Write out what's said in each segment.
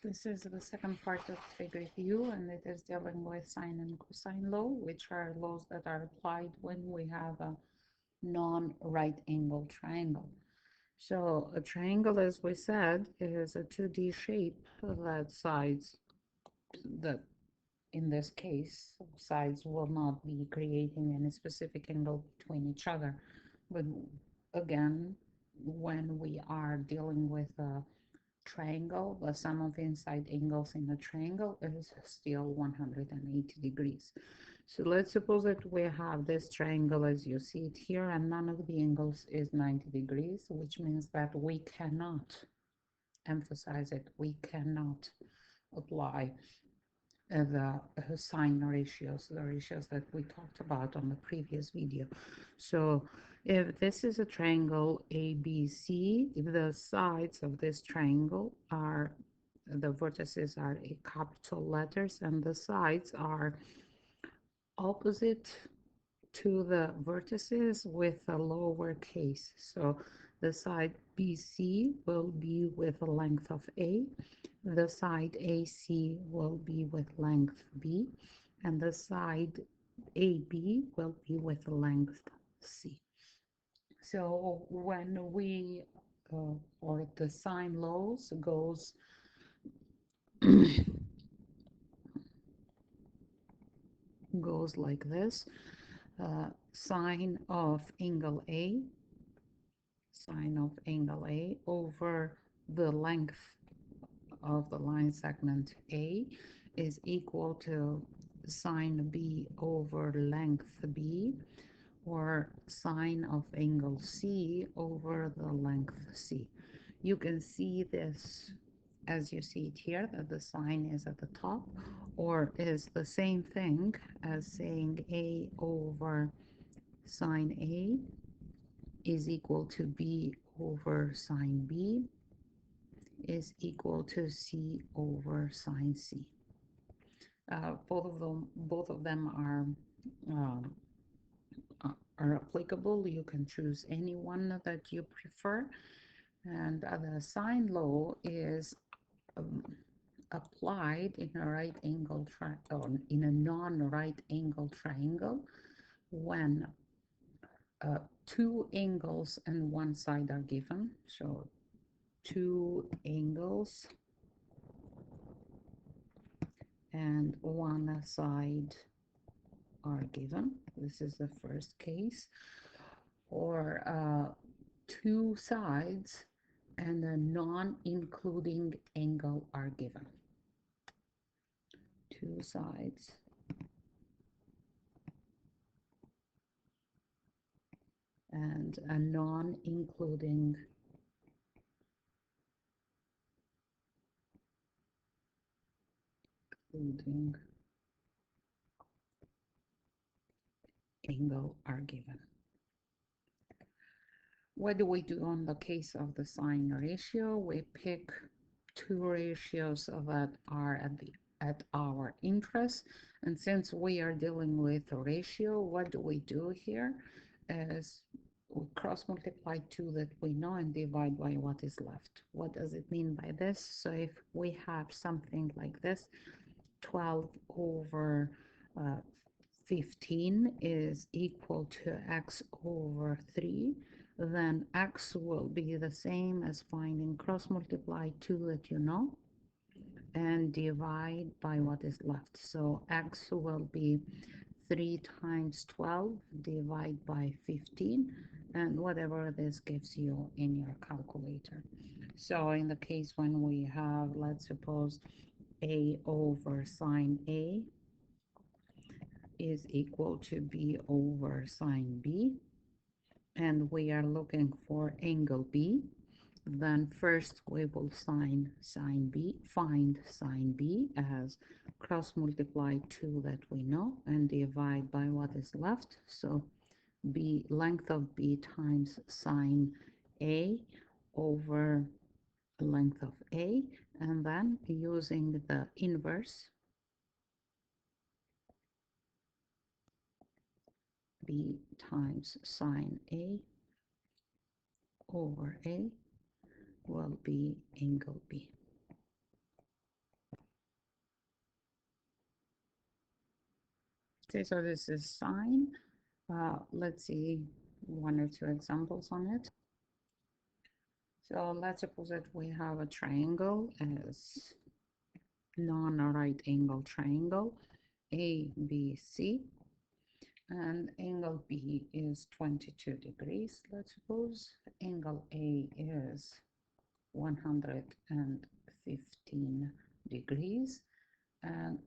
This is the second part of Trig Review, and it is dealing with sine and cosine law, which are laws that are applied when we have a non-right angle triangle. So a triangle, as we said, is a 2D shape that sides, that in this case, sides will not be creating any specific angle between each other. But again, when we are dealing with a triangle, the sum of inside angles in a triangle is still 180 degrees. So let's suppose that we have this triangle as you see it here, and none of the angles is 90 degrees, which means that we cannot emphasize it, we cannot apply the sine ratios, the ratios that we talked about on the previous video. So if this is a triangle ABC, if the sides of this triangle are, the vertices are capital letters and the sides are opposite to the vertices with a lowercase. So the side BC will be with a length of A, the side AC will be with length B, and the side AB will be with length C. So when we, or the sine laws goes goes like this, sine of angle A, sine of angle A over the length of the line segment A is equal to sine B over length B, or sine of angle C over the length C. You can see this as you see it here, that the sine is at the top, or is the same thing as saying A over sine A is equal to B over sine B is equal to C over sine C. Both of them are applicable. You can choose any one that you prefer, and the sine law is applied in a right angle triangle, in a non-right angle triangle, when two angles and one side are given. So two angles and one side are given. This is the first case. Or two sides and a non-including angle are given. Two sides and a non-including angle are given. What do we do on the case of the sine ratio? We pick two ratios that are at our interest, and since we are dealing with a ratio, what do we do here is we cross multiply two that we know and divide by what is left. What does it mean by this? So if we have something like this, 12 over 15 is equal to x over 3, then x will be the same as finding cross multiply 2 that you know and divide by what is left. So x will be 3 times 12 divide by 15, and whatever this gives you in your calculator. So in the case when we have, let's suppose, a over sine A is equal to B over sine B, and we are looking for angle B, then first we will find sine B as cross multiply 2 that we know and divide by what is left. So B, length of B times sine A over length of A, and then using the inverse, B times sine A over A will be angle B. Okay, so this is sine. Let's see one or two examples on it. So let's suppose that we have a triangle as non-right angle triangle ABC, and angle B is 22 degrees. Let's suppose angle A is 115 degrees, and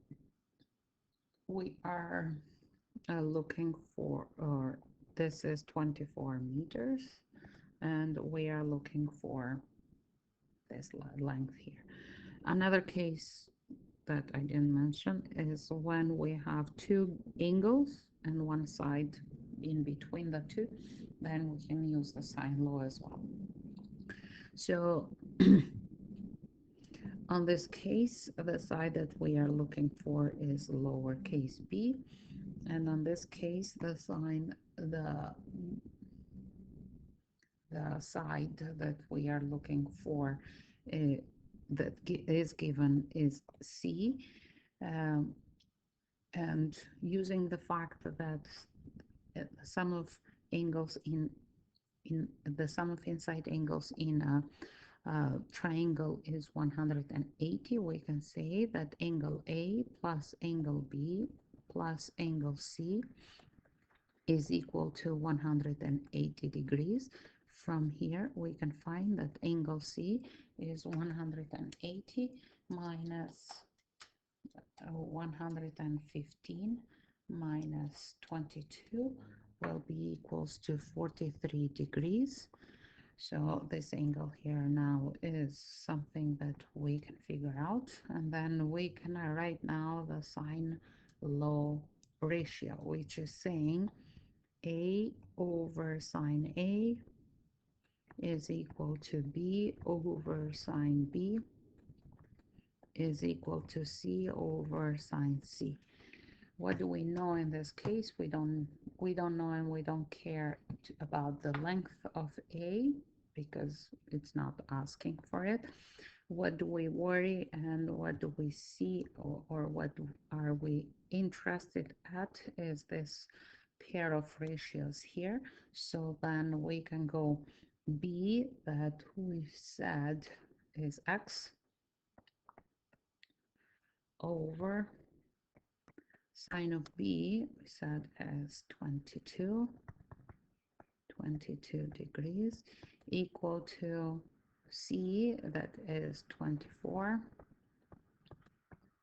we are looking for, or this is 24 meters, and we are looking for this length here. Another case that I didn't mention is when we have two angles and one side in between the two, then we can use the sine law as well. So on this case, the side that we are looking for is lowercase b, and on this case, the side that we are looking for that is given is c, um, and using the fact that the sum of angles in the sum of inside angles in a triangle is 180, we can say that angle A plus angle B plus angle C is equal to 180 degrees. From here, we can find that angle C is 180 minus 115 minus 22 will be equals to 43 degrees. So this angle here now is something that we can figure out, and then we can write now the sine law ratio, which is saying A over sine A is equal to B over sine B is equal to C over sine C. What do we know in this case? We don't know, and we don't care about the length of A because it's not asking for it. What do we worry and what do we see, or what are we interested at is this pair of ratios here. So then we can go B, that we said is x, over sine of B, we said as 22 degrees, equal to C, that is 24,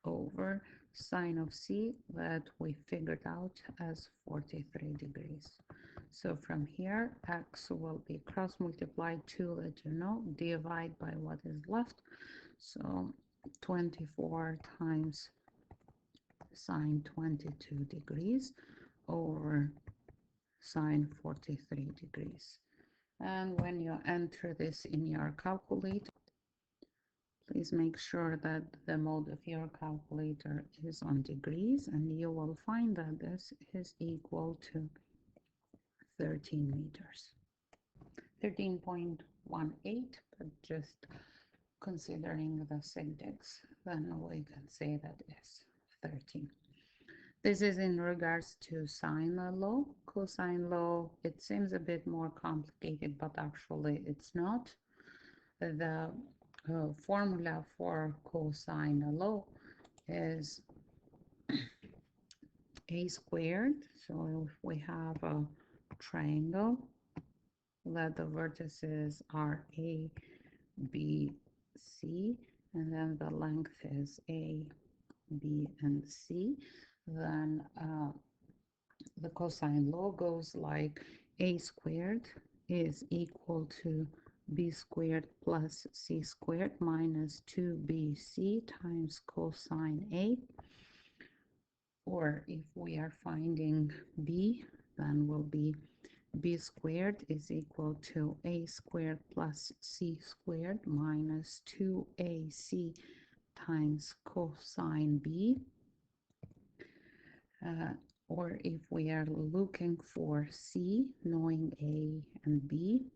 over sine of C, that we figured out as 43 degrees. So from here, x will be cross multiplied to let you know, divide by what is left. So 24 times sine 22 degrees over sine 43 degrees. And when you enter this in your calculator, please make sure that the mode of your calculator is on degrees, and you will find that this is equal to 13 meters. 13.18, but just considering the syntax, then we can say that is 13. This is in regards to sine law. Cosine law, it seems a bit more complicated, but actually it's not. The formula for cosine law is a squared. So if we have a triangle that the vertices are A, B, C, and then the length is A, B, and C, then the cosine law goes like A squared is equal to B squared plus C squared minus 2BC times cosine A. Or if we are finding B, then will be B squared is equal to A squared plus C squared minus 2AC times cosine B. Or if we are looking for C, knowing A and B,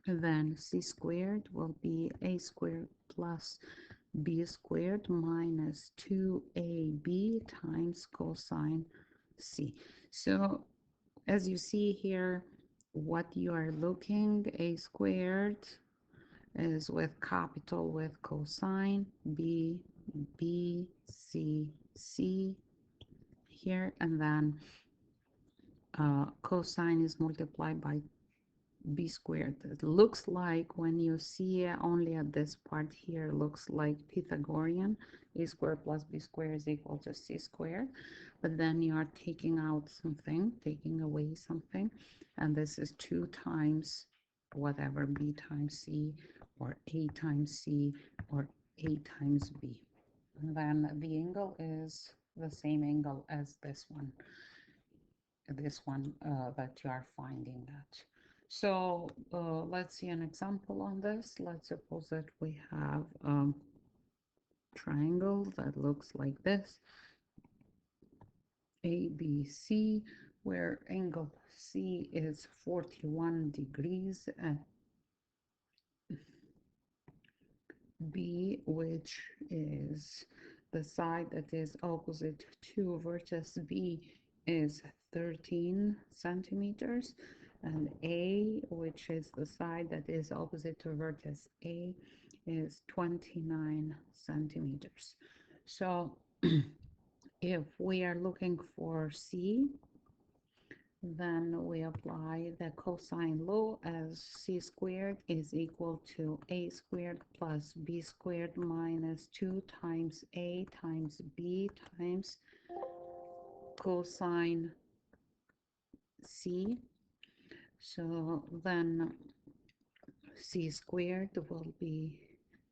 then C squared will be A squared plus B squared minus 2AB times cosine C. So as you see here, what you are looking, a squared is with capital with cosine, B, B, C, C here, and then cosine is multiplied by b squared. It looks like when you see only at this part here, looks like Pythagorean. A squared plus b squared is equal to c squared. But then you are taking out something, taking away something. And this is 2 times whatever, b times c, or a times c, or a times b. And then the angle is the same angle as this one that you are finding that. So let's see an example on this. Let's suppose that we have a triangle that looks like this, ABC, where angle C is 41 degrees and B, which is the side that is opposite to vertex B, is 13 centimeters, and A, which is the side that is opposite to vertex A, is 29 centimeters. So if we are looking for C, then we apply the cosine law as c squared is equal to a squared plus b squared minus 2 times a times b times cosine c. So then c squared will be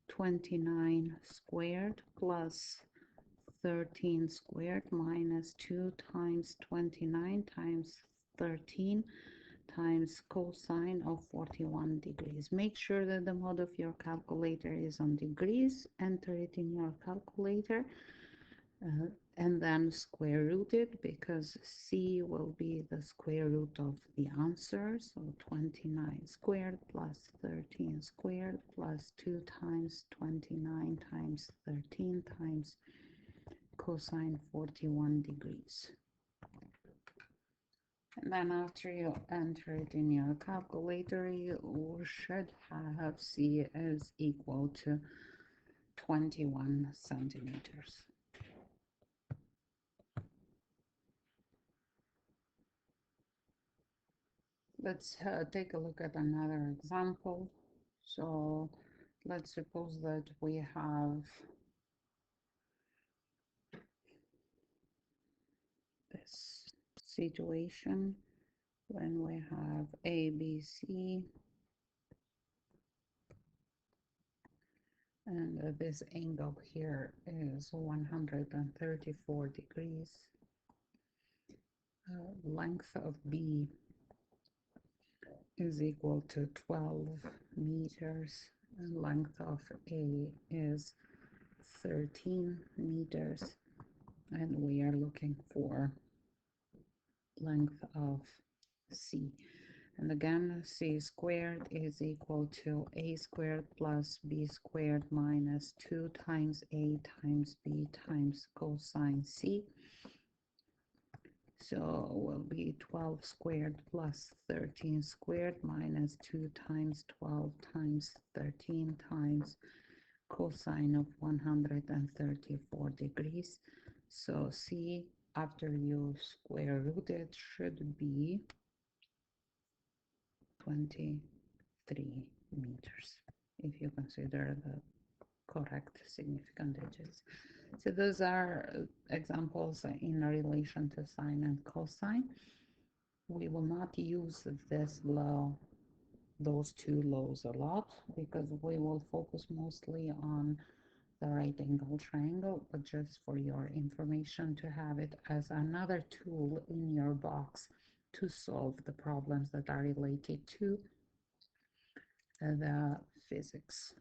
29 squared plus 13 squared minus 2 times 29 times 13 times cosine of 41 degrees. Make sure that the mode of your calculator is on degrees. Enter it in your calculator and then square root it, because C will be the square root of the answer. So 29 squared plus 13 squared plus 2 times 29 times 13 times cosine 41 degrees. And then after you enter it in your calculator, you should have C is equal to 21 centimeters. Let's take a look at another example. So let's suppose that we have this situation when we have A, B, C, and this angle here is 134 degrees. Length of B is equal to 12 meters, and length of A is 13 meters, and we are looking for length of C. And again, C squared is equal to A squared plus B squared minus 2 times A times B times cosine C. So will be 12 squared plus 13 squared minus 2 times 12 times 13 times cosine of 134 degrees. So C, after you square root it, should be 23 meters, if you consider the correct significant digits. So those are examples in relation to sine and cosine. We will not use this law, those two laws a lot, because we will focus mostly on the right angle triangle, but just for your information to have it as another tool in your box to solve the problems that are related to the physics.